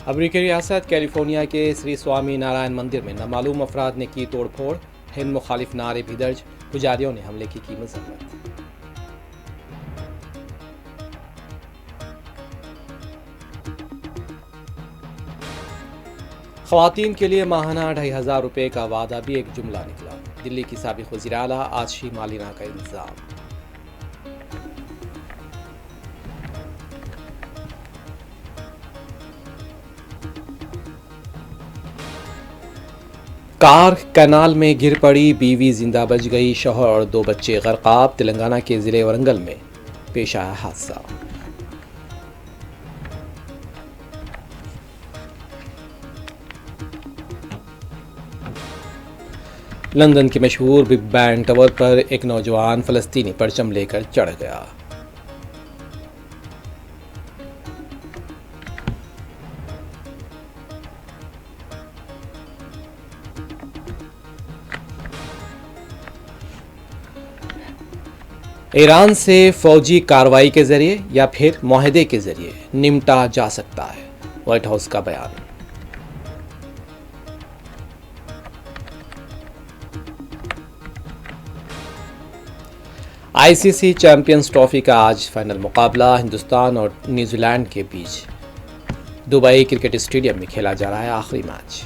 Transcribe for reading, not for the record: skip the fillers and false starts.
अमरीकी रियासत कैलिफोर्निया के श्री स्वामी नारायण मंदिर में नामालूम अफराद ने की तोड़फोड़, हिंद मुखालिफ नारे भी दर्ज, पुजारियों ने हमले की मजम्मत। ख़वातीन के लिए माहाना 2500 रुपये का वादा भी एक जुमला निकला। दिल्ली की साबिक़ वज़ीर आला आतिशी मालिना का इल्ज़ाम। कार कैनाल में गिर पड़ी, बीवी जिंदा बच गई, शौहर और 2 बच्चे गरकाब। तेलंगाना के ज़िले वरंगल में पेश आया हादसा। लंदन के मशहूर बिग बैन टावर पर एक नौजवान फ़लस्तीनी परचम लेकर चढ़ गया। ईरान से फौजी कार्रवाई के जरिए या फिर मुआहदे के जरिए निपटा जा सकता है, व्हाइट हाउस का बयान। आईसीसी चैंपियंस ट्रॉफी का आज फाइनल मुकाबला हिंदुस्तान और न्यूजीलैंड के बीच दुबई क्रिकेट स्टेडियम में खेला जा रहा है आखिरी मैच।